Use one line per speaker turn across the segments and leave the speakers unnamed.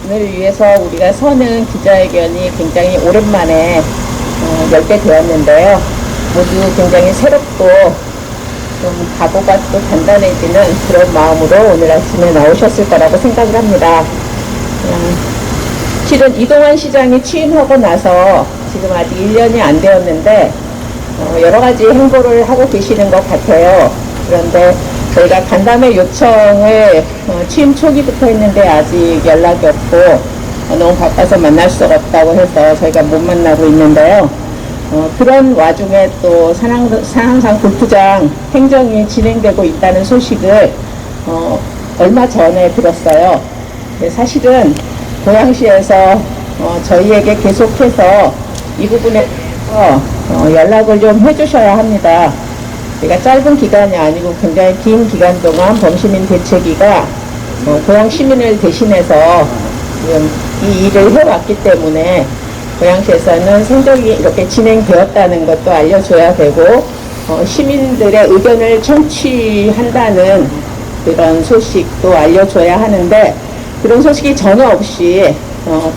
오늘 위해서 우리가 서는 기자회견이 굉장히 오랜만에 열게 되었는데요. 모두 굉장히 새롭고 좀 각오가 또 단단해지는 그런 마음으로 오늘 아침에 나오셨을 거라고 생각을 합니다. 실은 이동환 시장이 취임하고 나서 지금 아직 1년이 안 되었는데 여러 가지 행보를 하고 계시는 것 같아요. 그런데 저희가 간담회 요청을 취임 초기부터 했는데 아직 연락이 없고 너무 바빠서 만날 수가 없다고 해서 저희가 못 만나고 있는데요. 그런 와중에 또 산항상 골프장 행정이 진행되고 있다는 소식을 얼마 전에 들었어요. 사실은 고양시에서 저희에게 계속해서 이 부분에 연락을 좀 해주셔야 합니다. 우리가 짧은 기간이 아니고 굉장히 긴 기간 동안 범시민 대책위가 고양 시민을 대신해서 지금 이 일을 해왔기 때문에 고양시에서는 행정이 이렇게 진행되었다는 것도 알려줘야 되고 시민들의 의견을 청취한다는 그런 소식도 알려줘야 하는데 그런 소식이 전혀 없이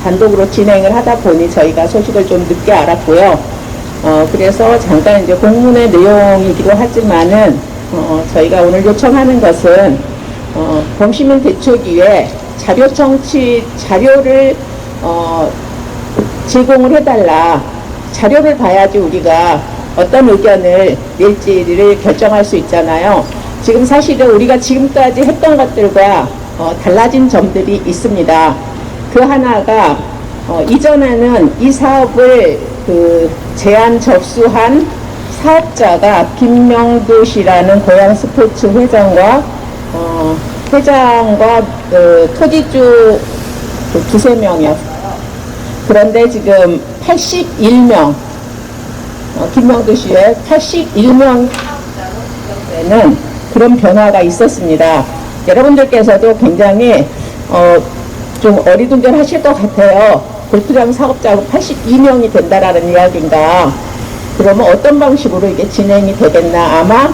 단독으로 진행을 하다 보니 저희가 소식을 좀 늦게 알았고요. 그래서 잠깐 이제 공문의 내용이기도 하지만은 저희가 오늘 요청하는 것은 범시민 대책위에 자료를 제공을 해달라. 자료를 봐야지 우리가 어떤 의견을 낼지를 결정할 수 있잖아요. 지금 사실은 우리가 지금까지 했던 것들과 달라진 점들이 있습니다. 그 하나가 이전에는 이 사업을 제안 접수한 사업자가 김명두 씨라는 고양 스포츠 회장과 토지주 두세 명이었어요. 그런데 지금 81명, 김명두 씨의 81명 사업자는 그런 변화가 있었습니다. 여러분들께서도 굉장히 좀 어리둥절하실 것 같아요. 골프장 사업자가 82명이 된다라는 이야기인가. 그러면 어떤 방식으로 이게 진행이 되겠나. 아마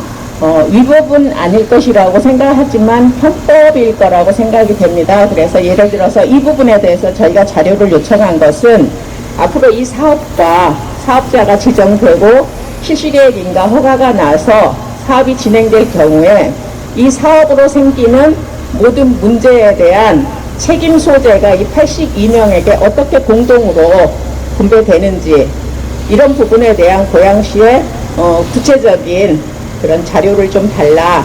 위법은 아닐 것이라고 생각하지만 편법일 거라고 생각이 됩니다. 그래서 예를 들어서 이 부분에 대해서 저희가 자료를 요청한 것은 앞으로 이 사업자가 지정되고 실시계획인가 허가가 나서 사업이 진행될 경우에 이 사업으로 생기는 모든 문제에 대한 책임 소재가 이 82명에게 어떻게 공동으로 분배되는지 이런 부분에 대한 고양시의 구체적인 그런 자료를 좀 달라.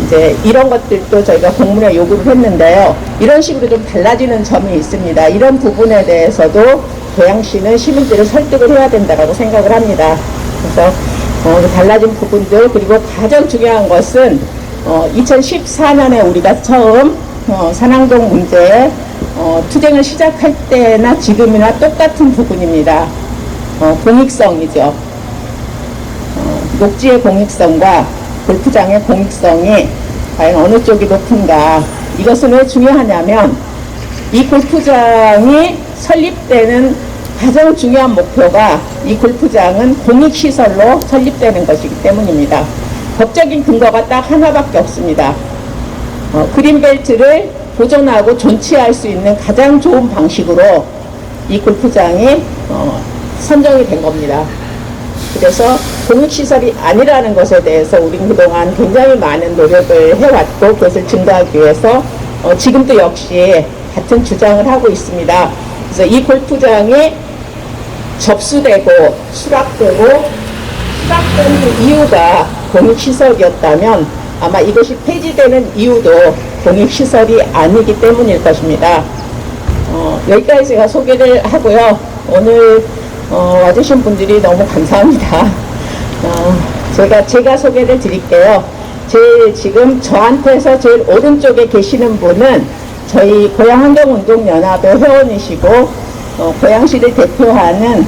이제 이런 것들도 저희가 공문에 요구를 했는데요. 이런 식으로 좀 달라지는 점이 있습니다. 이런 부분에 대해서도 고양시는 시민들을 설득을 해야 된다고 생각을 합니다. 그래서 달라진 부분들 그리고 가장 중요한 것은 2014년에 우리가 처음 산항동 문제에 투쟁을 시작할 때나 지금이나 똑같은 부분입니다. 공익성이죠. 녹지의 공익성과 골프장의 공익성이 과연 어느 쪽이 높은가. 이것은 왜 중요하냐면 이 골프장이 설립되는 가장 중요한 목표가 이 골프장은 공익시설로 설립되는 것이기 때문입니다. 법적인 근거가 딱 하나밖에 없습니다. 그린벨트를 보존하고 존치할 수 있는 가장 좋은 방식으로 이 골프장이 선정이 된 겁니다. 그래서 공익시설이 아니라는 것에 대해서 우리는 그동안 굉장히 많은 노력을 해왔고 그것을 증거하기 위해서 지금도 역시 같은 주장을 하고 있습니다. 그래서 이 골프장이 접수되고 수락되는 이유가 공익시설이었다면 아마 이것이 폐지되는 이유도 공익시설이 아니기 때문일 것입니다. 여기까지 제가 소개를 하고요. 오늘 와주신 분들이 너무 감사합니다. 제가 소개를 드릴게요. 지금 저한테서 제일 오른쪽에 계시는 분은 저희 고양환경운동연합의 회원이시고 고양시를 대표하는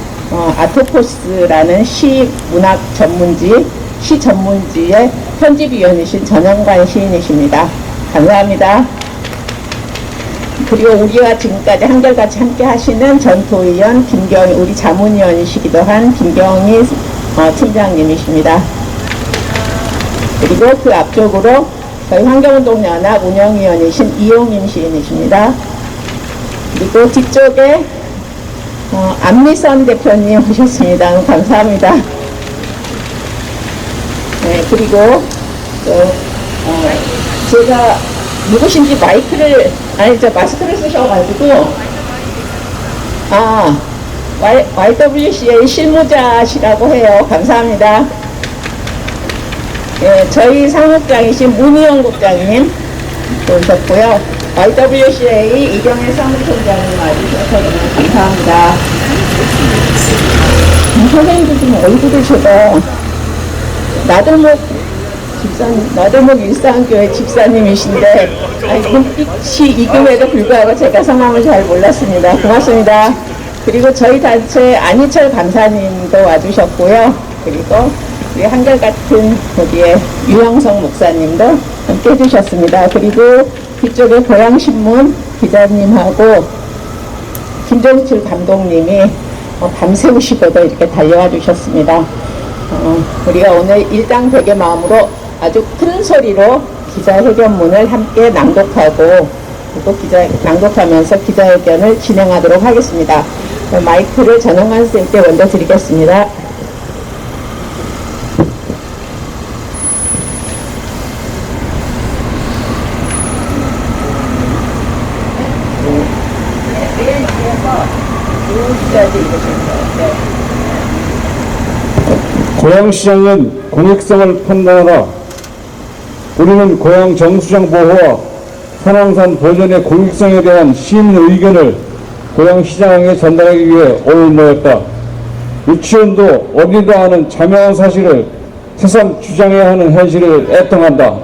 아토포스라는 시문학 전문지의 편집위원이신 전영관 시인이십니다. 감사합니다. 그리고 우리와 지금까지 한결같이 함께 하시는 전도위원 김경희, 우리 자문위원이시기도 한 김경희 팀장님이십니다. 그리고 그 앞쪽으로 저희 환경운동연합 운영위원이신 이용임 시인이십니다. 그리고 뒤쪽에 안미선 대표님 오셨습니다. 너무 감사합니다. 네, 그리고 또 제가 누구신지 마스크를 쓰셔가지고 YWCA 실무자시라고 해요. 감사합니다. 예, 저희 사무국장이신 문희영 국장님 오셨고요. YWCA 이경혜 사무총장님 와주셔서 너무 감사합니다. 선생님들 좀 얼굴을 제가 나들목 일상교회 집사님이신데 눈빛이 익음에도 불구하고 제가 성함을 잘 몰랐습니다. 고맙습니다. 그리고 저희 단체 안희철 감사님도 와주셨고요. 그리고 우리 한결같은 거기에 유영성 목사님도 함께 해주셨습니다. 그리고 뒤쪽에 고향신문 기자님하고 김종칠 감독님이 밤새우시고도 이렇게 달려와 주셨습니다. 우리가 오늘 일당백의 마음으로 아주 큰 소리로 기자회견문을 함께 낭독하고 그리고 낭독하면서 기자회견을 진행하도록 하겠습니다. 마이크를 전홍만 쌤께 먼저 드리겠습니다.
고양시장은 공익성을 판단하라. 우리는 고양 정수장 보호와 산왕산 보존의 공익성에 대한 시민 의견을 고양시장에 전달하기 위해 오늘 모였다. 유치원도 어린이도 하는 자명한 사실을 새삼 주장해야 하는 현실을 애통한다.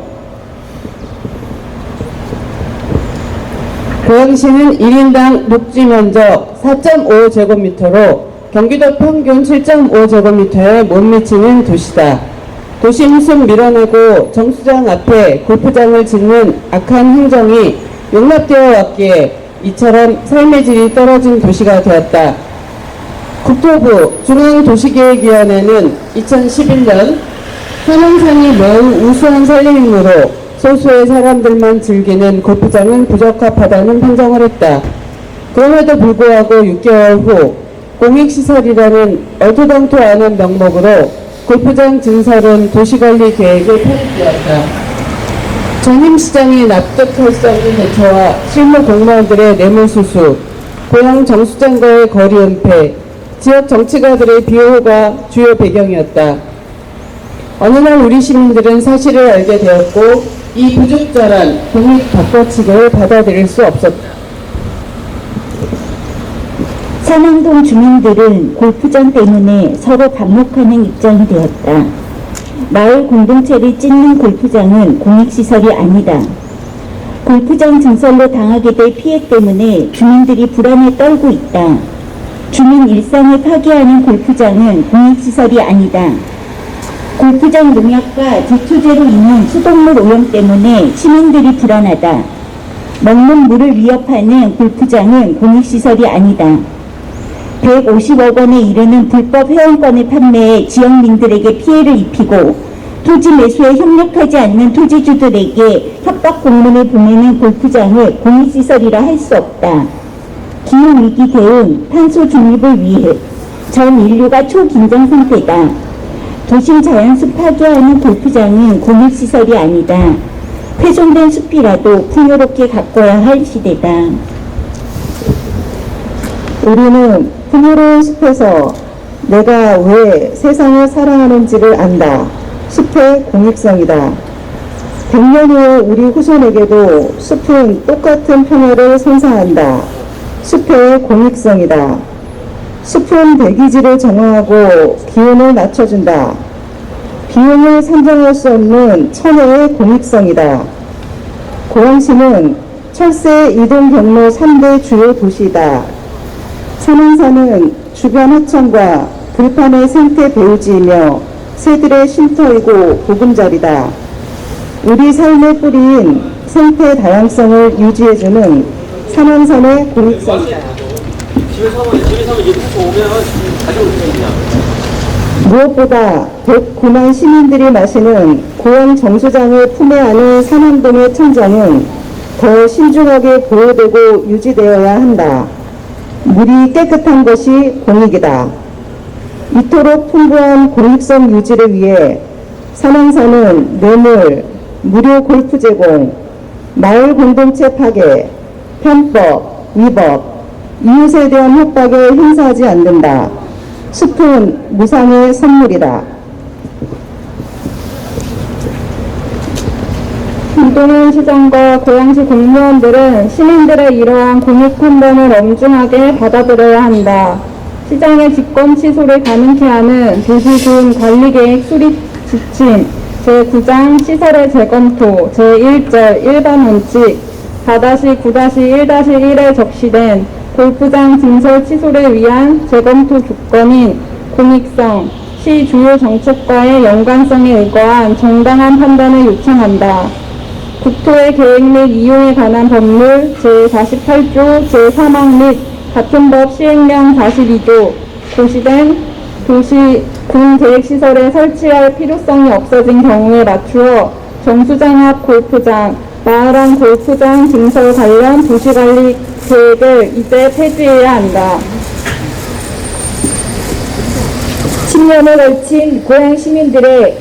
고양시는 1인당 녹지 면적 4.5제곱미터로 경기도 평균 7.5제곱미터에 못 미치는 도시다. 도심 숲 밀어내고 정수장 앞에 골프장을 짓는 악한 행정이 용납되어 왔기에 이처럼 삶의 질이 떨어진 도시가 되었다. 국토부 중앙도시계획위원회는 2011년 산왕산이 매우 우수한 산림이므로 소수의 사람들만 즐기는 골프장은 부적합하다는 판정을 했다. 그럼에도 불구하고 6개월 후 공익시설이라는 얼토당토않은 명목으로 골프장 증설은 도시관리 계획에 포함되었다. 전임시장의 납득할 수 없는 대처와 실무 공무원들의 뇌물수수, 고향 정수장과의 거리 은폐, 지역 정치가들의 비호가 주요 배경이었다. 어느 날 우리 시민들은 사실을 알게 되었고 이 부적절한 공익 바꿔치기를 받아들일 수 없었다.
산왕동 주민들은 골프장 때문에 서로 반목하는 입장이 되었다. 마을 공동체를 찢는 골프장은 공익시설이 아니다. 골프장 증설로 당하게 될 피해 때문에 주민들이 불안에 떨고 있다. 주민 일상을 파괴하는 골프장은 공익시설이 아니다. 골프장 농약과 제초제로 인한 수돗물 오염 때문에 시민들이 불안하다. 먹는 물을 위협하는 골프장은 공익시설이 아니다. 150억 원에 이르는 불법 회원권을 판매해 지역민들에게 피해를 입히고 토지 매수에 협력하지 않는 토지주들에게 협박 공문을 보내는 골프장을 공익시설이라 할 수 없다. 기후위기 대응, 탄소 중립을 위해 전 인류가 초긴장 상태다. 도심 자연숲 파괴하는 골프장은 공익시설이 아니다. 훼손된 숲이라도 풍요롭게 가꿔야 할 시대다.
우리는 풍요로운 숲에서 내가 왜 세상을 사랑하는지를 안다. 숲의 공익성이다. 100년 후에 우리 후손에게도 숲은 똑같은 평화를 선사한다. 숲의 공익성이다. 숲은 대기질을 정화하고 기온을 낮춰준다. 비용을 산정할 수 없는 천혜의 공익성이다. 고양시는 철새 이동 경로 3대 주요 도시이다. 산왕산은 주변 하천과 들판의 생태 배우지이며 새들의 쉼터이고 보금자리다. 우리 삶의 뿌리인 생태 다양성을 유지해주는 산왕산의 공익성이다.
집에 사면 이제 오면 가져올 테니까.
무엇보다 109만 시민들이 마시는 고양 정수장을 품에 안은 산안동의 천장은 더 신중하게 보호되고 유지되어야 한다. 물이 깨끗한 것이 공익이다. 이토록 풍부한 공익성 유지를 위해 산왕사는 뇌물, 무료 골프 제공, 마을 공동체 파괴, 편법, 위법, 이웃에 대한 협박에 행사하지 않는다. 숲은 무상의 선물이다.
김동연 시장과 고양시 공무원들은 시민들의 이러한 공익 판단을 엄중하게 받아들여야 한다. 시장의 직권 취소를 가능케 하는 도시군 관리계획 수립 지침 제9장 시설의 재검토 제1절 일반 원칙 4-9-1-1에 적시된 골프장 증설 취소를 위한 재검토 조건인 공익성, 시 주요 정책과의 연관성에 의거한 정당한 판단을 요청한다. 국토의 계획 및 이용에 관한 법률 제48조 제3항 및 같은 법 시행령 42조 고시된 도시 군 계획시설에 설치할 필요성이 없어진 경우에 맞추어 정수장 앞 골프장, 마을 안 골프장 증설 관련 도시관리 계획을 이제 폐지해야 한다.
10년에 걸친 고양 시민들의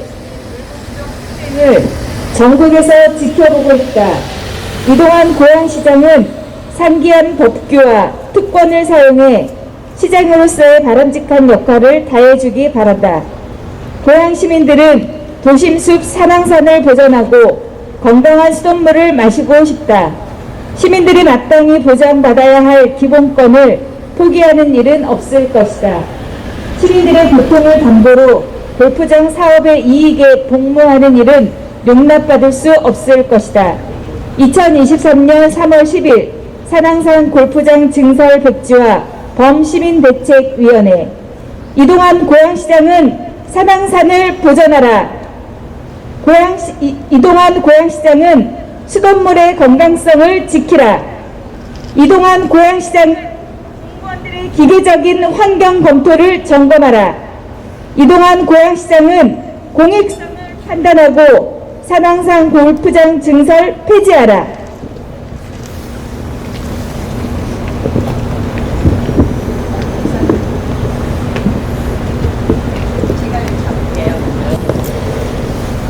을 전국에서 지켜보고 있다. 이동환 고양시장은 상기한 법규와 특권을 사용해 시장으로서의 바람직한 역할을 다해주기 바란다. 고양 시민들은 도심숲 산왕산을 보전하고 건강한 수돗물을 마시고 싶다. 시민들이 마땅히 보장받아야 할 기본권을 포기하는 일은 없을 것이다. 시민들의 고통을 담보로 골프장 사업의 이익에 복무하는 일은 용납받을 수 없을 것이다. 2023년 3월 10일 산왕산 골프장 증설 백지화 범시민대책위원회 이동환 고양시장은 산왕산을 보전하라. 이동환 고양시장은 수돗물의 건강성을 지키라. 이동환 고양시장은 공무원들의 기계적인 환경 검토를 점검하라. 이동환 고양시장은 공익성을 판단하고 산왕산 골프장 증설 폐지하라.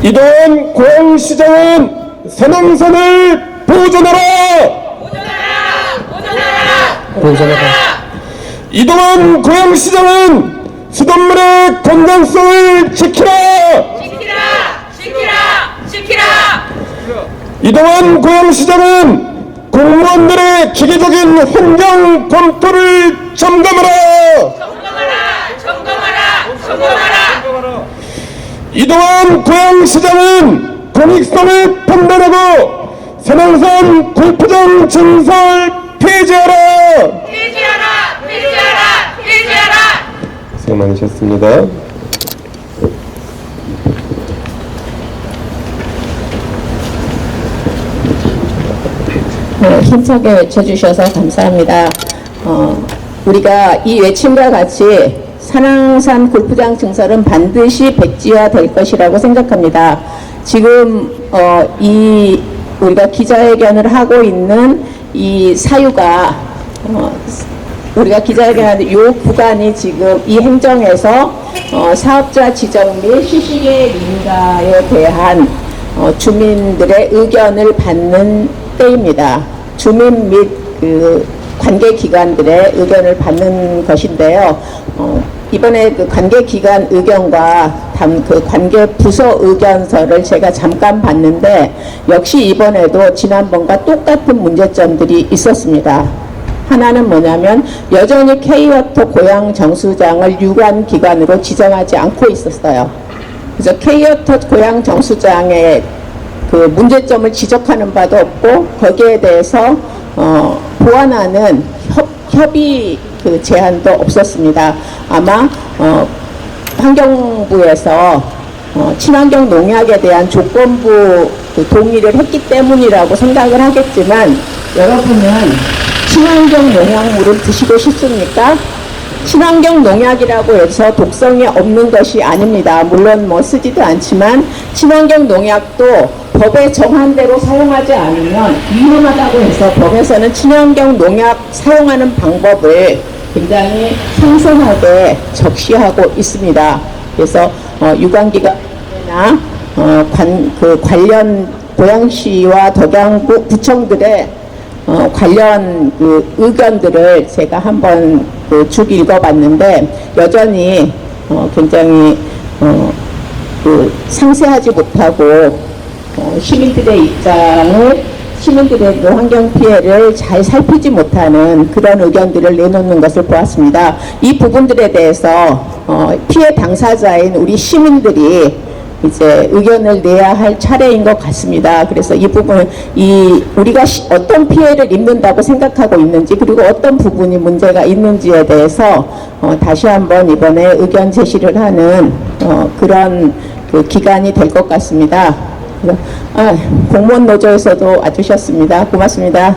이동환 고양시장은 산왕산을 보존하라! 이동환 고양시장은 수돗물의 건강성을 지키라! 이동환 고양시장은 공무원들의 기계적인 환경 검토를 점검하라! 이동환 고양시장은 공익성을 판단하고 산왕산 골프장 증설 폐지하라! 고생 많으셨습니다.
네, 힘차게 외쳐주셔서 감사합니다. 우리가 이 외침과 같이 산왕산 골프장 증설은 반드시 백지화될 것이라고 생각합니다. 지금 우리가 기자회견을 하고 있는 이 사유가 우리가 기자회견하는 이 구간이 지금 이 행정에서 사업자 지정 및 휴식의 민가에 대한 주민들의 의견을 받는 때입니다. 주민 및 그 관계기관들의 의견을 받는 것인데요. 이번에 그 관계기관 의견과 그 관계부서 의견서를 제가 잠깐 봤는데 역시 이번에도 지난번과 똑같은 문제점들이 있었습니다. 하나는 뭐냐면 여전히 K워터 고양 정수장을 유관기관으로 지정하지 않고 있었어요. 그래서 K워터 고양 정수장의 그 문제점을 지적하는 바도 없고 거기에 대해서 보완하는 협의 그 제안도 없었습니다. 아마 환경부에서 친환경 농약에 대한 조건부 그 동의를 했기 때문이라고 생각을 하겠지만 여러분은 친환경 농약물을 드시고 싶습니까? 친환경 농약이라고 해서 독성이 없는 것이 아닙니다. 물론 뭐 쓰지도 않지만 친환경 농약도 법에 정한 대로 사용하지 않으면 위험하다고 해서 법에서는 친환경 농약 사용하는 방법을 굉장히 상세하게 적시하고 있습니다. 그래서 유관기관이나 관련 고양시와 덕양구청들의 관련 의견들을 제가 한번 쭉 읽어봤는데 여전히 굉장히 상세하지 못하고 시민들의 입장을 시민들의 환경 피해를 잘 살피지 못하는 그런 의견들을 내놓는 것을 보았습니다. 이 부분들에 대해서 피해 당사자인 우리 시민들이 이제 의견을 내야 할 차례인 것 같습니다. 그래서 이 부분은 우리가 어떤 피해를 입는다고 생각하고 있는지 그리고 어떤 부분이 문제가 있는지에 대해서 다시 한번 이번에 의견 제시를 하는 그런 기간이 될 것 같습니다. 공무원 노조에서도 와주셨습니다. 고맙습니다.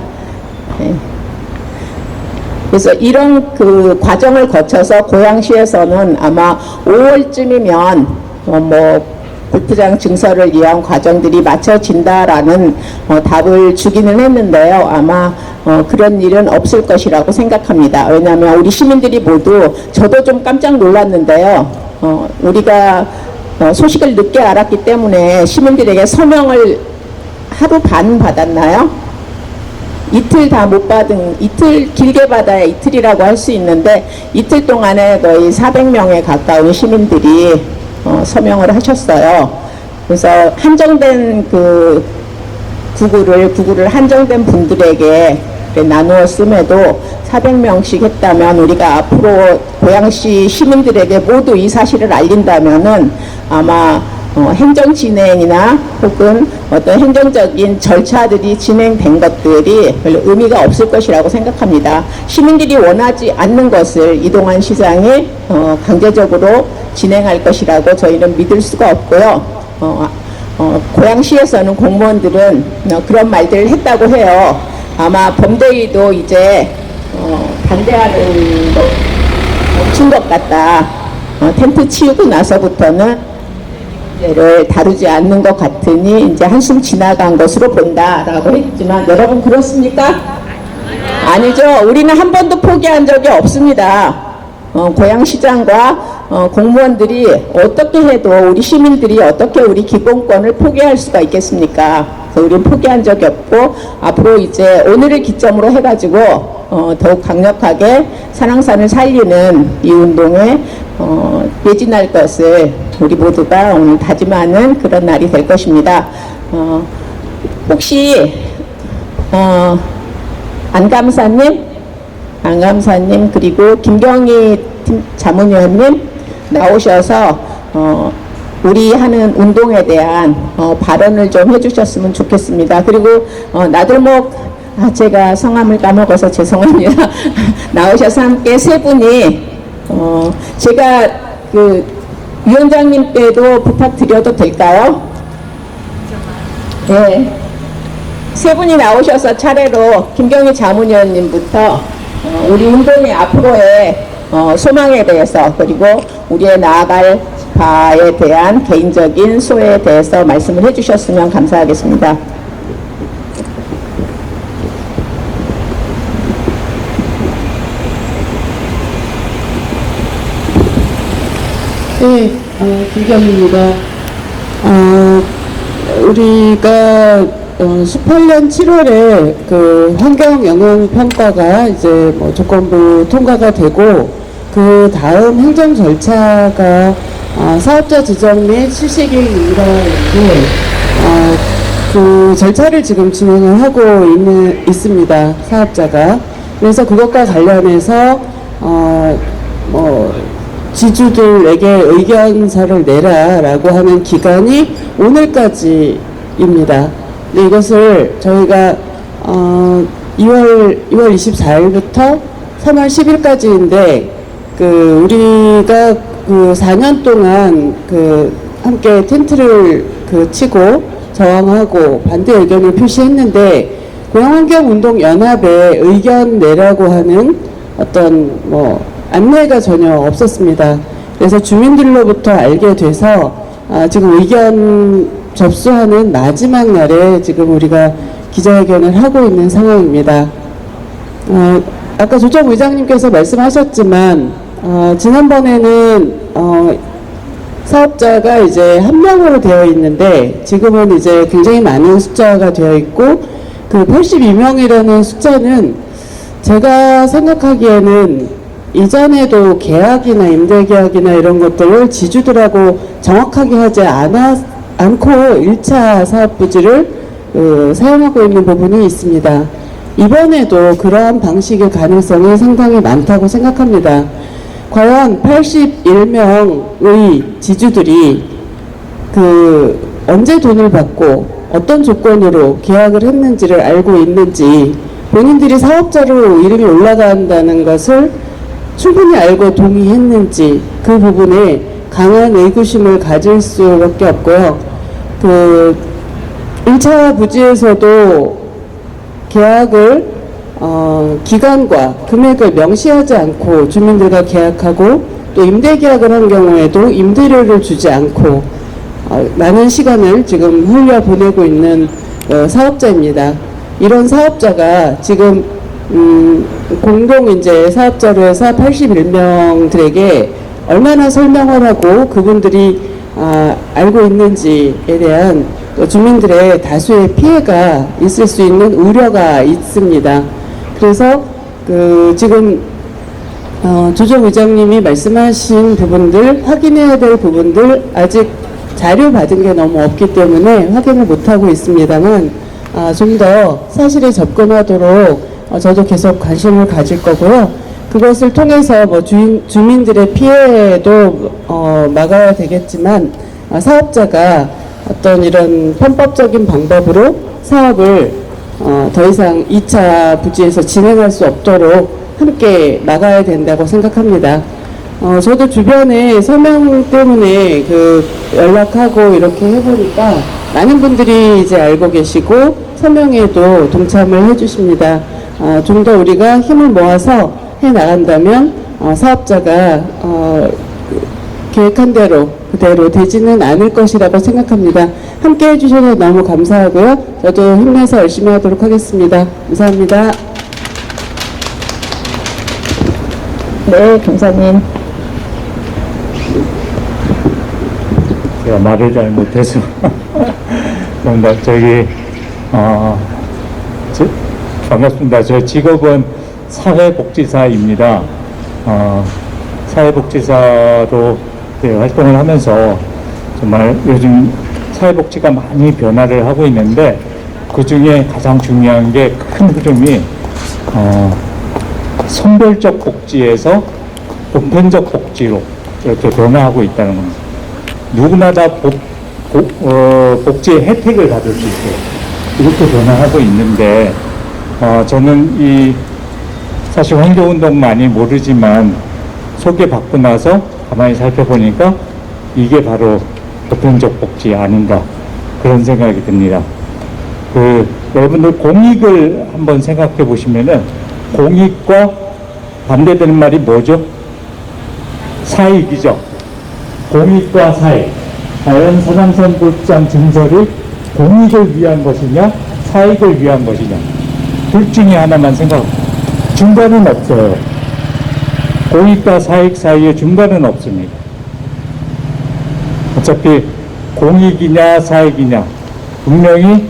네. 그래서 이런 과정을 거쳐서 고양시에서는 아마 5월쯤이면 골프장 증설을 위한 과정들이 마쳐진다라는 답을 주기는 했는데요. 아마 그런 일은 없을 것이라고 생각합니다. 왜냐하면 우리 시민들이 모두 저도 좀 깜짝 놀랐는데요. 우리가 소식을 늦게 알았기 때문에 시민들에게 서명을 하루 반 받았나요? 이틀 다 못 받은, 이틀 길게 받아야 이틀이라고 할 수 있는데 이틀 동안에 거의 400명에 가까운 시민들이 서명을 하셨어요. 그래서 한정된 구글을 한정된 분들에게 나누어 씀에도 400명씩 했다면 우리가 앞으로 고양시 시민들에게 모두 이 사실을 알린다면은 아마 행정 진행이나 혹은 어떤 행정적인 절차들이 진행된 것들이 별로 의미가 없을 것이라고 생각합니다. 시민들이 원하지 않는 것을 이동환 시장이 강제적으로 진행할 것이라고 저희는 믿을 수가 없고요. 고양시에서는 공무원들은 그런 말들을 했다고 해요. 아마 범대위도 이제 반대하는 것 멈춘 것 같다. 텐트 치우고 나서부터는 문제를 다루지 않는 것 같으니 이제 한숨 지나간 것으로 본다라고 했지만 여러분 그렇습니까? 아니죠. 우리는 한 번도 포기한 적이 없습니다. 고양시장과 공무원들이 어떻게 해도 우리 시민들이 어떻게 우리 기본권을 포기할 수가 있겠습니까? 우리는 포기한 적이 없고 앞으로 이제 오늘을 기점으로 해가지고 더욱 강력하게 산왕산을 살리는 이 운동에 매진할 것을 우리 모두가 오늘 다짐하는 그런 날이 될 것입니다. 혹시 안감사님 그리고 김경희 자문위원님 나오셔서 우리 하는 운동에 대한 발언을 좀 해주셨으면 좋겠습니다. 그리고 나들목 제가 성함을 까먹어서 죄송합니다. 나오셔서 함께 세 분이 제가 위원장님께도 부탁드려도 될까요? 네. 세 분이 나오셔서 차례로 김경희 자문위원님부터 우리 운동의 앞으로의 소망에 대해서 그리고 우리의 나아갈 바에 대한 개인적인 소회에 대해서 말씀을 해주셨으면 감사하겠습니다.
네, 김경희입니다. 우리가 18년 7월에 환경 영향 평가가 이제 조건부 통과가 되고 그 다음 행정 절차가 사업자 지정 및 실시기일 인가인데 그 절차를 지금 진행을 하고 있습니다. 사업자가. 그래서 그것과 관련해서 지주들에게 의견서를 내라라고 하는 기간이 오늘까지입니다. 근데 이것을 저희가 2월 24일부터 3월 10일까지인데 우리가 4년 동안 함께 텐트를 치고 저항하고 반대 의견을 표시했는데 고양환경운동연합에 의견 내라고 하는 어떤 안내가 전혀 없었습니다. 그래서 주민들로부터 알게 돼서 지금 의견 접수하는 마지막 날에 지금 우리가 기자회견을 하고 있는 상황입니다. 아까 조정 의장님께서 말씀하셨지만 지난번에는 사업자가 이제 한 명으로 되어 있는데 지금은 이제 굉장히 많은 숫자가 되어 있고 그 82명이라는 숫자는 제가 생각하기에는 이전에도 계약이나 임대계약이나 이런 것들을 지주들하고 정확하게 하지 않고 1차 사업부지를 사용하고 있는 부분이 있습니다. 이번에도 그러한 방식의 가능성이 상당히 많다고 생각합니다. 과연 81명의 지주들이 언제 돈을 받고 어떤 조건으로 계약을 했는지를 알고 있는지, 본인들이 사업자로 이름이 올라간다는 것을 충분히 알고 동의했는지, 그 부분에 강한 의구심을 가질 수밖에 없고요. 1차 부지에서도 계약을 기간과 금액을 명시하지 않고 주민들과 계약하고, 또 임대계약을 한 경우에도 임대료를 주지 않고 많은 시간을 지금 흘려보내고 있는 사업자입니다. 이런 사업자가 지금 공동 이제 사업자로 해서 81명들에게 얼마나 설명을 하고 그분들이 알고 있는지에 대한 주민들의 다수의 피해가 있을 수 있는 우려가 있습니다. 그래서 지금 조정 의장님이 말씀하신 부분들, 확인해야 될 부분들 아직 자료 받은 게 너무 없기 때문에 확인을 못하고 있습니다만 좀 더 사실에 접근하도록 저도 계속 관심을 가질 거고요. 그것을 통해서 주민들의 피해도 막아야 되겠지만 사업자가 어떤 이런 편법적인 방법으로 사업을 더 이상 2차 부지에서 진행할 수 없도록 함께 막아야 된다고 생각합니다. 저도 주변에 서명 때문에 연락하고 이렇게 해보니까 많은 분들이 이제 알고 계시고 서명에도 동참을 해주십니다. 좀 더 우리가 힘을 모아서 해 나간다면 사업자가 계획한 대로 그대로 되지는 않을 것이라고 생각합니다. 함께 해주셔서 너무 감사하고요. 저도 힘내서 열심히 하도록 하겠습니다. 감사합니다.
네, 검사님.
제가 말을 잘 못해서 반갑습니다. 저 직업은 사회복지사입니다. 사회복지사로 활동을 하면서 정말 요즘 사회복지가 많이 변화를 하고 있는데, 그 중에 가장 중요한 게 큰 흐름이 선별적 복지에서 보편적 복지로 이렇게 변화하고 있다는 겁니다. 누구나 다 복지의 혜택을 받을 수 있게 이렇게 변화하고 있는데, 저는 사실 환경운동 많이 모르지만 소개받고 나서 가만히 살펴보니까 이게 바로 보편적 복지 아닌가, 그런 생각이 듭니다. 여러분들 공익을 한번 생각해 보시면은 공익과 반대되는 말이 뭐죠? 사익이죠. 공익과 사익. 과연 산왕산 골프장 증설이 공익을 위한 것이냐, 사익을 위한 것이냐. 둘 중에 하나만 중간은 없어요. 공익과 사익 사이에 중간은 없습니다. 어차피 공익이냐 사익이냐, 분명히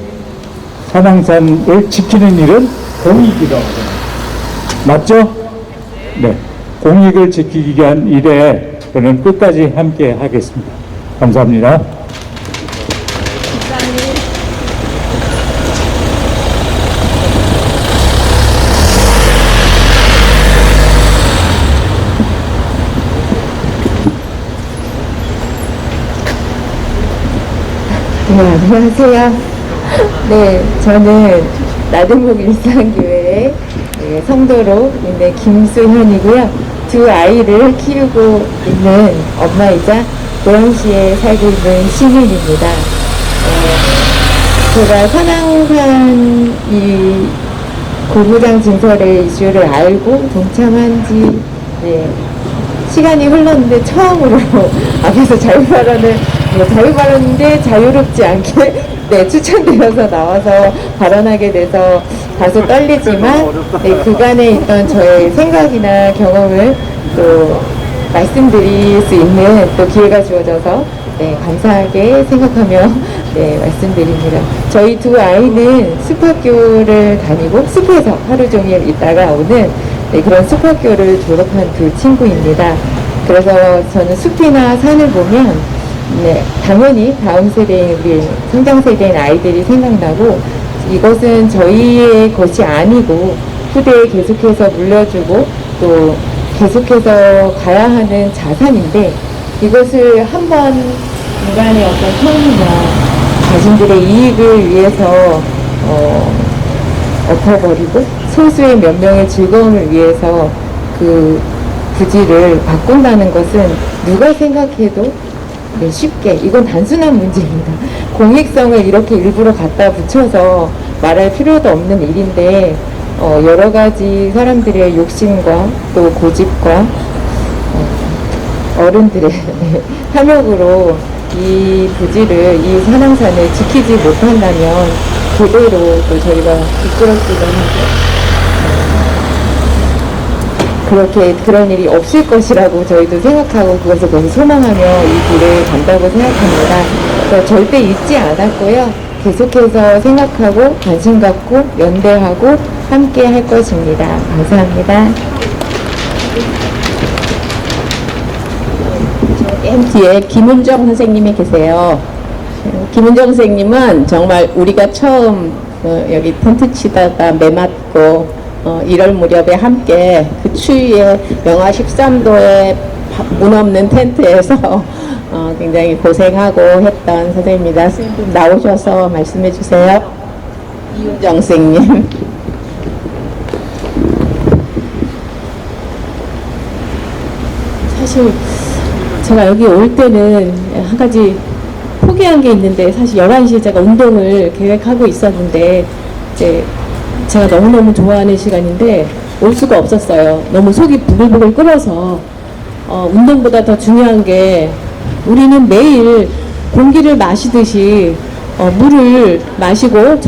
산왕산을 지키는 일은 공익이라고 합니다. 맞죠? 네. 공익을 지키기 위한 일에 저는 끝까지 함께 하겠습니다. 감사합니다.
네, 안녕하세요. 네, 저는 나들목 일상교회 성도로 있는 김수현이고요. 두 아이를 키우고 있는 엄마이자 고양시에 살고 있는 시민입니다. 제가 산왕산 이 골프장 증설의 이슈를 알고 동참한 지 예, 시간이 흘렀는데 처음으로 앞에서 자유 발언인데 자유롭지 않게 네, 추천되어서 나와서 발언하게 돼서 다소 떨리지만 네, 그간에 있던 저의 생각이나 경험을 또 말씀드릴 수 있는 또 기회가 주어져서 네, 감사하게 생각하며 네, 말씀드립니다. 저희 두 아이는 숲학교를 다니고 숲에서 하루 종일 있다가 오는 네, 그런 숲학교를 졸업한 두 친구입니다. 그래서 저는 숲이나 산을 보면 네, 당연히 다음 세대인 우리 성장 세대인 아이들이 생각나고 이것은 저희의 것이 아니고 후대에 계속해서 물려주고 또 계속해서 가야 하는 자산인데 이것을 한번 인간의 어떤 성이나 자신들의 이익을 위해서 엎어버리고 소수의 몇 명의 즐거움을 위해서 그 부지를 바꾼다는 것은 누가 생각해도 네, 쉽게 이건 단순한 문제입니다. 공익성을 이렇게 일부러 갖다 붙여서 말할 필요도 없는 일인데 여러 가지 사람들의 욕심과 또 고집과 어른들의 네, 탐욕으로 이 부지를 이 산왕산을 지키지 못한다면 그대로 또 저희가 부끄럽기도 하고 그렇게 그런 일이 없을 것이라고 저희도 생각하고 그것을 계속 소망하며 이 길을 간다고 생각합니다. 그래서 절대 잊지 않았고요. 계속해서 생각하고 관심 갖고 연대하고 함께 할 것입니다. 감사합니다.
맨 뒤에 김은정 선생님이 계세요. 김은정 선생님은 정말 우리가 처음 여기 텐트 치다가 매 맞고 1월 무렵에 함께 그 추위에 영하 13도에 문 없는 텐트에서 굉장히 고생하고 했던 선생님입니다. 선생님 나오셔서 말씀해 주세요. 이은정 선생님.
사실 제가 여기 올 때는 한 가지 포기한 게 있는데 사실 11시에 제가 운동을 계획하고 있었는데 이제 제가 너무너무 좋아하는 시간인데 올 수가 없었어요. 너무 속이 부글부글 끓어서 운동보다 더 중요한 게 우리는 매일 공기를 마시듯이 물을 마시고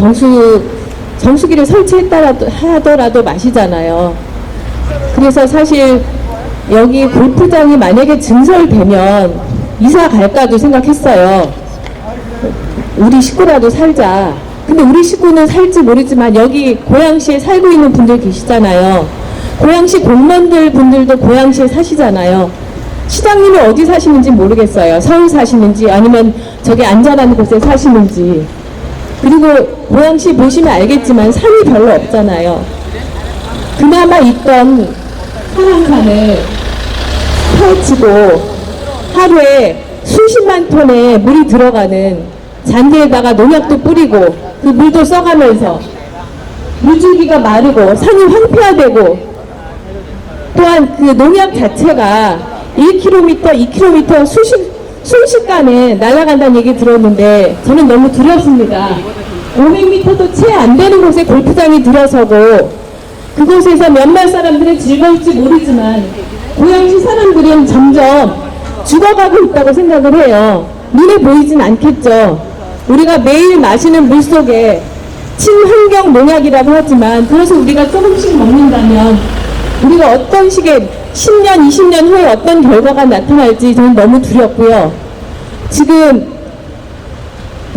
정수기를 설치하더라도 마시잖아요. 그래서 사실 여기 골프장이 만약에 증설되면 이사 갈까도 생각했어요. 우리 식구라도 살자. 근데 우리 식구는 살지 모르지만 여기 고양시에 살고 있는 분들 계시잖아요. 고양시 공무원들 분들도 고양시에 사시잖아요. 시장님이 어디 사시는지 모르겠어요. 서울 사시는지 아니면 저기 안전한 곳에 사시는지. 그리고 고양시 보시면 알겠지만 산이 별로 없잖아요. 그나마 있던 산왕산을 파헤치고 하루에 수십만 톤의 물이 들어가는 잔디에다가 농약도 뿌리고 그 물도 써가면서 물줄기가 마르고 산이 황폐화되고 또한 그 농약 자체가 1km, 2km 순식간에 날아간다는 얘기 들었는데 저는 너무 두렵습니다. 500m도 채 안 되는 곳에 골프장이 들어서고 그곳에서 몇몇 사람들은 즐거울지 모르지만 고양시 사람들은 점점 죽어가고 있다고 생각을 해요. 눈에 보이진 않겠죠. 우리가 매일 마시는 물 속에 친환경 농약이라고 하지만 그것을 우리가 조금씩 먹는다면 우리가 어떤 식의 10년, 20년 후에 어떤 결과가 나타날지 저는 너무 두렵고요. 지금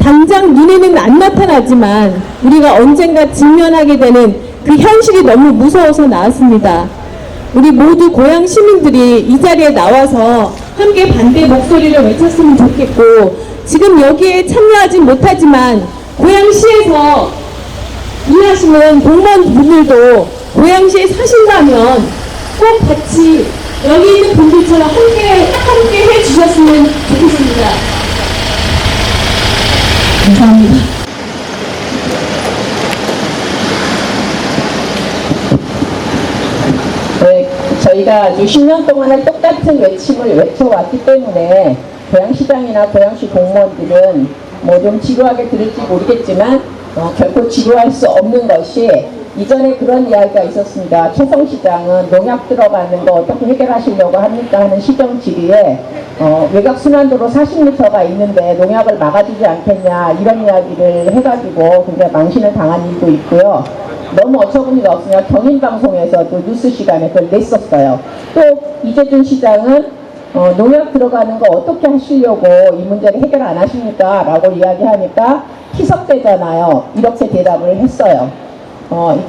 당장 눈에는 안 나타나지만 우리가 언젠가 직면하게 되는 그 현실이 너무 무서워서 나왔습니다. 우리 모두 고양 시민들이 이 자리에 나와서 함께 반대 목소리를 외쳤으면 좋겠고 지금 여기에 참여하지 못하지만 고양시에서 일하시는 공무원분들도 고양시에 사신다면 꼭 같이 여기 있는 분들처럼 함께 해주셨으면 좋겠습니다. 감사합니다.
네, 저희가 아주 10년 동안을 똑같은 외침을 외쳐왔기 때문에 고양시장이나 고양시 공무원들은 뭐 좀 지루하게 들을지 모르겠지만 결코 지루할 수 없는 것이 이전에 그런 이야기가 있었습니다. 최성 시장은 농약 들어가는 거 어떻게 해결하시려고 합니까 하는 시정 질의에 외곽 순환도로 40m가 있는데 농약을 막아주지 않겠냐 이런 이야기를 해가지고 굉장히 망신을 당한 일도 있고요. 너무 어처구니가 없으냐 경인방송에서도 뉴스 시간에 그걸 냈었어요. 또 이재준 시장은 농약 들어가는 거 어떻게 하시려고 이 문제를 해결 안 하십니까? 라고 이야기하니까 희석되잖아요. 이렇게 대답을 했어요.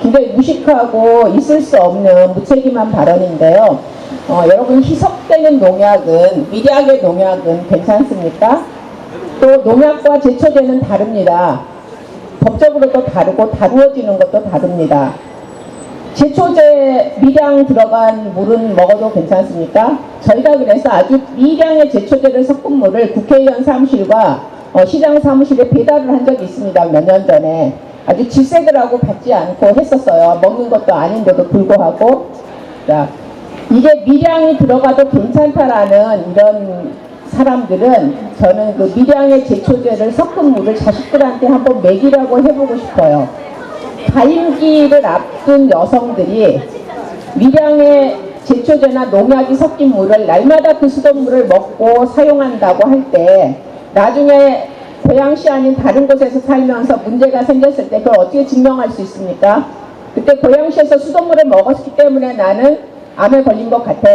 굉장히 무식하고 있을 수 없는 무책임한 발언인데요. 여러분 희석되는 농약은 미량의 농약은 괜찮습니까? 또 농약과 제초제는 다릅니다. 법적으로도 다르고 다루어지는 것도 다릅니다. 제초제 미량 들어간 물은 먹어도 괜찮습니까? 저희가 그래서 아주 미량의 제초제를 섞은 물을 국회의원 사무실과 시장 사무실에 배달을 한 적이 있습니다. 몇 년 전에. 아주 질색을 하고 받지 않고 했었어요. 먹는 것도 아닌데도 불구하고. 자, 이게 미량이 들어가도 괜찮다라는 이런 사람들은 저는 그 미량의 제초제를 섞은 물을 자식들한테 한번 먹이라고 해보고 싶어요. 가임기를 앞둔 여성들이 미량의 제초제나 농약이 섞인 물을 날마다 그 수돗물을 먹고 사용한다고 할 때 나중에 고양시 아닌 다른 곳에서 살면서 문제가 생겼을 때 그걸 어떻게 증명할 수 있습니까? 그때 고양시에서 수돗물을 먹었기 때문에 나는 암에 걸린 것 같아.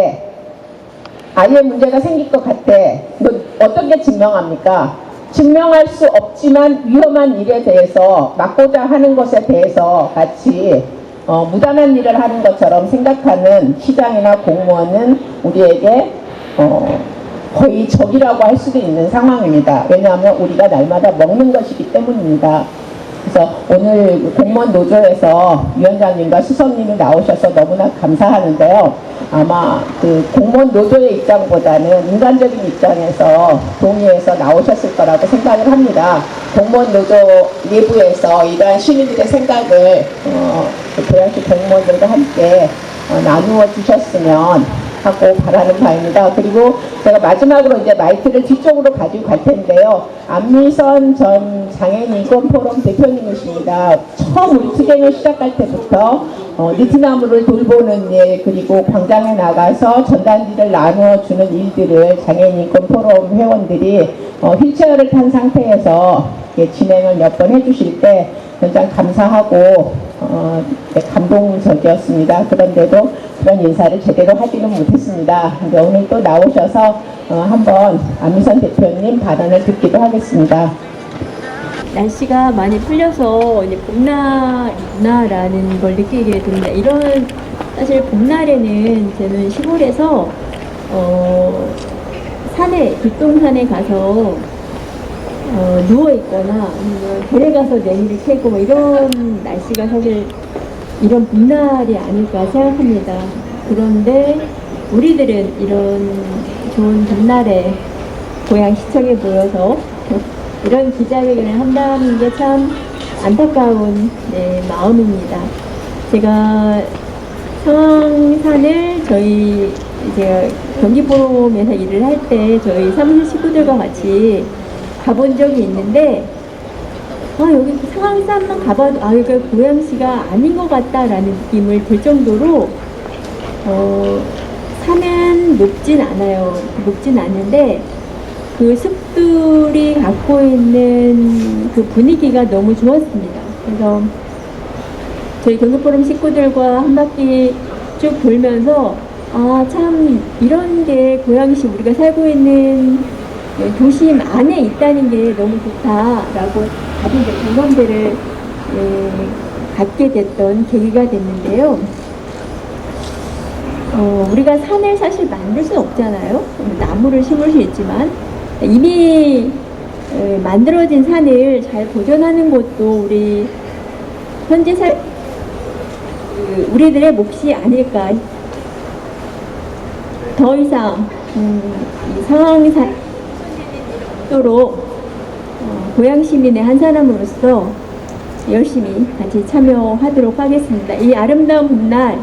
아이의 문제가 생길 것 같아. 뭐 어떻게 증명합니까? 증명할 수 없지만 위험한 일에 대해서 막고자 하는 것에 대해서 같이 무단한 일을 하는 것처럼 생각하는 시장이나 공무원은 우리에게 거의 적이라고 할 수도 있는 상황입니다. 왜냐하면 우리가 날마다 먹는 것이기 때문입니다. 그래서 오늘 공무원 노조에서 위원장님과 수석님이 나오셔서 너무나 감사하는데요. 아마 그 공무원 노조의 입장보다는 인간적인 입장에서 동의해서 나오셨을 거라고 생각을 합니다. 공무원 노조 내부에서 이러한 시민들의 생각을 고양시 공무원들과 함께 나누어 주셨으면 하고 바라는 바입니다. 그리고 제가 마지막으로 이제 마이크를 뒤쪽으로 가지고 갈 텐데요. 안미선 전 장애인인권포럼 대표님이십니다. 처음 우리 투쟁을 시작할 때부터 느티나무를 돌보는 일, 그리고 광장에 나가서 전단지를 나누어 주는 일들을 장애인인권포럼 회원들이 휠체어를 탄 상태에서 진행을 몇 번 해주실 때 굉장히 감사하고 감동적이었습니다. 그런데도 그런 인사를 제대로 하지는 못했습니다. 근데 오늘 또 나오셔서 한번 안미선 대표님 발언을 듣기도 하겠습니다.
날씨가 많이 풀려서 이제 봄날이구나라는 걸 느끼게 됩니다. 이런 사실 봄날에는 저는 시골에서 산에 뒷동산에 가서 누워 있거나 아니면 들에 가서 냉이를 캐고 뭐 이런 날씨가 사실 이런 봄날이 아닐까 생각합니다. 그런데 우리들은 이런 좋은 봄날에 고향시청에 모여서 이런 기자회견을 한다는 게 참 안타까운 마음입니다. 제가 상황산을 저희 이제 경기포럼에서 일을 할 때 저희 사무실 식구들과 같이 가본 적이 있는데 여기 상황산만 가봐도 여기가 고양시가 아닌 것 같다라는 느낌을 들 정도로 산은 높진 않아요. 높진 않은데 그 숲들이 갖고 있는 그 분위기가 너무 좋았습니다. 그래서 저희 경기포럼 식구들과 한 바퀴 쭉 돌면서 참 이런 게 고양시 우리가 살고 있는 도심 안에 있다는 게 너무 좋다라고 다른 공감대를 갖게 됐던 계기가 됐는데요. 우리가 산을 사실 만들 수는 없잖아요. 나무를 심을 수 있지만 이미 만들어진 산을 잘 보존하는 것도 우리 현재 우리들의 몫이 아닐까. 더 이상 이 상황상 도록 고양 시민의 한 사람으로서 열심히 같이 참여하도록 하겠습니다. 이 아름다운 봄날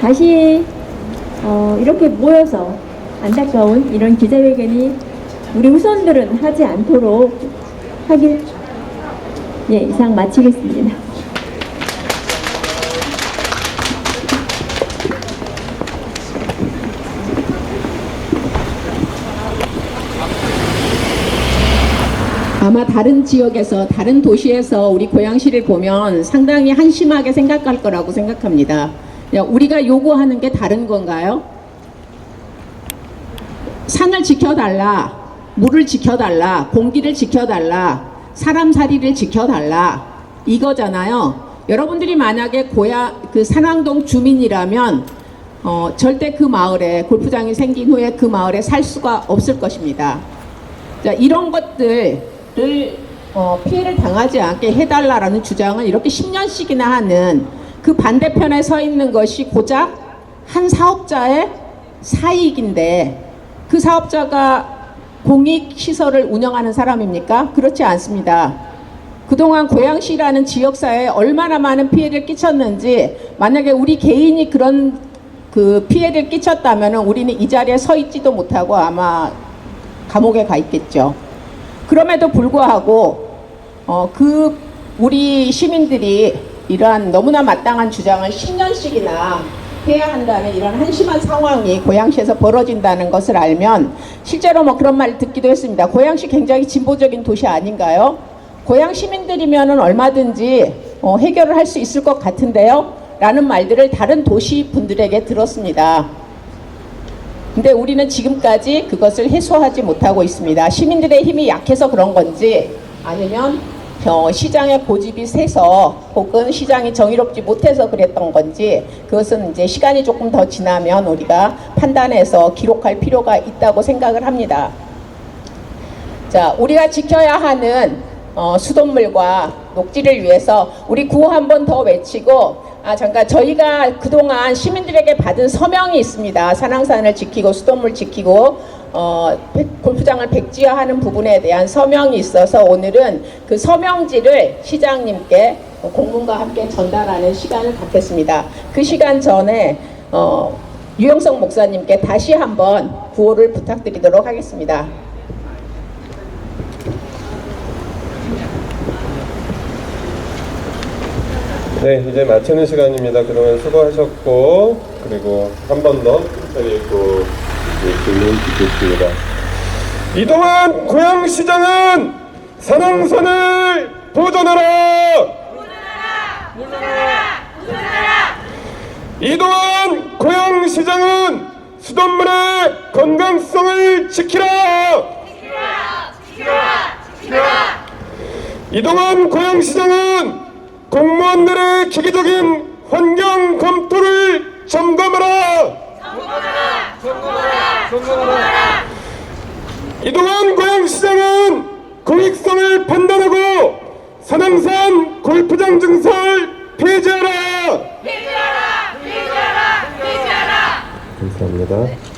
다시 이렇게 모여서 안타까운 이런 기자회견이 우리 후손들은 하지 않도록 하길 이상 마치겠습니다.
아마 다른 지역에서, 다른 도시에서 우리 고양시를 보면 상당히 한심하게 생각할 거라고 생각합니다. 우리가 요구하는 게 다른 건가요? 산을 지켜달라, 물을 지켜달라, 공기를 지켜달라, 사람 사리를 지켜달라, 이거잖아요. 여러분들이 만약에 그 산왕동 주민이라면 절대 그 마을에, 골프장이 생긴 후에 그 마을에 살 수가 없을 것입니다. 자, 이런 것들을 피해를 당하지 않게 해달라라는 주장을 이렇게 10년씩이나 하는 그 반대편에 서 있는 것이 고작 한 사업자의 사익인데, 그 사업자가 공익시설을 운영하는 사람입니까? 그렇지 않습니다. 그동안 고양시라는 지역사회에 얼마나 많은 피해를 끼쳤는지, 만약에 우리 개인이 그런 그 피해를 끼쳤다면 우리는 이 자리에 서 있지도 못하고 아마 감옥에 가 있겠죠. 그럼에도 불구하고 우리 시민들이 이러한 너무나 마땅한 주장을 10년씩이나 해야 한다는 이런 한심한 상황이 고양시에서 벌어진다는 것을 알면, 실제로 뭐 그런 말 듣기도 했습니다. 고양시 굉장히 진보적인 도시 아닌가요? 고양 시민들이면은 얼마든지 해결을 할 수 있을 것 같은데요? 라는 말들을 다른 도시 분들에게 들었습니다. 근데 우리는 지금까지 그것을 해소하지 못하고 있습니다. 시민들의 힘이 약해서 그런 건지, 아니면 시장의 고집이 세서, 혹은 시장이 정의롭지 못해서 그랬던 건지, 그것은 이제 시간이 조금 더 지나면 우리가 판단해서 기록할 필요가 있다고 생각을 합니다. 자, 우리가 지켜야 하는 수돗물과 녹지를 위해서 우리 구호 한 번 더 외치고, 잠깐, 저희가 그동안 시민들에게 받은 서명이 있습니다. 산왕산을 지키고 수돗물 지키고 골프장을 백지화하는 부분에 대한 서명이 있어서 오늘은 그 서명지를 시장님께 공문과 함께 전달하는 시간을 갖겠습니다. 그 시간 전에 유영석 목사님께 다시 한번 구호를 부탁드리도록 하겠습니다.
네, 이제 마치는 시간입니다. 그동안 수고하셨고, 그리고 한 번 더 드리고 질문 듣겠습니다. 이동환 고양시장은 산왕산을 보존하라! 이동환 고양시장은 수돗물의 건강성을 지키라! 이동환 고양시장은 공무원들의 기계적인 환경 검토를 점검하라! 이동환 고양시장은 공익성을 판단하고 산왕산 골프장 증설 폐지하라! 감사합니다.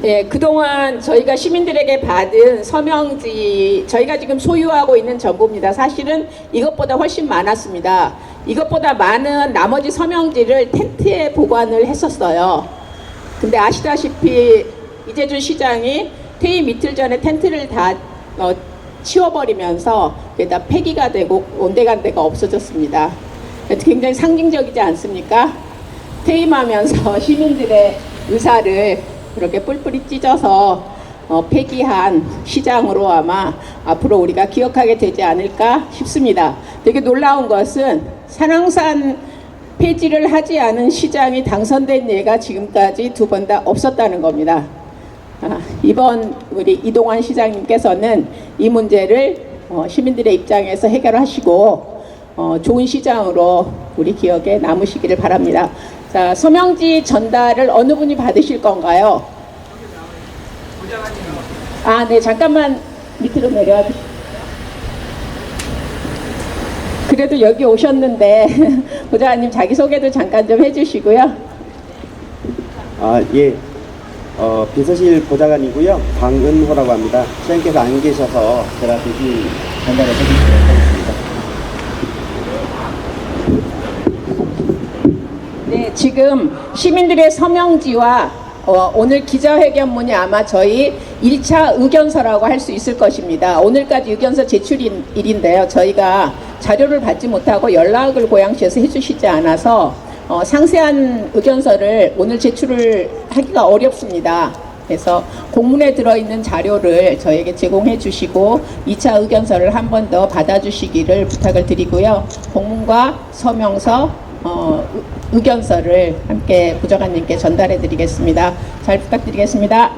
예, 그동안 저희가 시민들에게 받은 서명지, 저희가 지금 소유하고 있는 전부입니다. 사실은 이것보다 훨씬 많았습니다. 이것보다 많은 나머지 서명지를 텐트에 보관을 했었어요. 근데 아시다시피 이재준 시장이 퇴임 이틀 전에 텐트를 다 치워버리면서 그게 폐기가 되고 온데간데가 없어졌습니다. 굉장히 상징적이지 않습니까? 퇴임하면서 시민들의 의사를 그렇게 뿔뿔이 찢어서 폐기한 시장으로 아마 앞으로 우리가 기억하게 되지 않을까 싶습니다. 되게 놀라운 것은 산왕산 폐지를 하지 않은 시장이 당선된 예가 지금까지 두 번 다 없었다는 겁니다. 이번 우리 이동환 시장님께서는 이 문제를 시민들의 입장에서 해결하시고 좋은 시장으로 우리 기억에 남으시기를 바랍니다. 자, 서명지 전달을 어느 분이 받으실 건가요? 네, 잠깐만 밑으로 내려와 주시죠. 그래도 여기 오셨는데 보좌관님 자기소개도 잠깐 좀 해주시고요.
예. 비서실 보좌관이고요. 강은호라고 합니다. 시장님께서 안 계셔서 제가 대신 전달을 해드리도록 하겠습니다.
네, 지금 시민들의 서명지와 오늘 기자회견문이 아마 저희 1차 의견서라고 할 수 있을 것입니다. 오늘까지 의견서 제출일인데요. 저희가 자료를 받지 못하고 연락을 고양시에서 해주시지 않아서 상세한 의견서를 오늘 제출을 하기가 어렵습니다. 그래서 공문에 들어있는 자료를 저에게 제공해 주시고 2차 의견서를 한 번 더 받아주시기를 부탁을 드리고요. 공문과 서명서, 의견서를 함께 부정관님께 전달해 드리겠습니다. 잘 부탁드리겠습니다.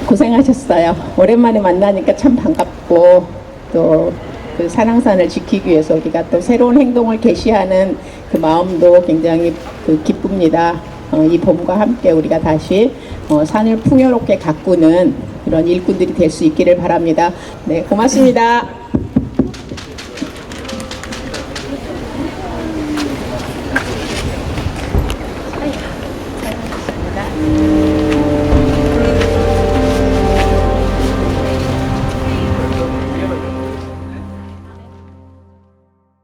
고생하셨어요. 오랜만에 만나니까 참 반갑고 또 그 산왕산을 지키기 위해서 우리가 또 새로운 행동을 개시하는 그 마음도 굉장히 기쁩니다. 이 봄과 함께 우리가 다시 산을 풍요롭게 가꾸는 그런 일꾼들이 될 수 있기를 바랍니다. 네, 고맙습니다.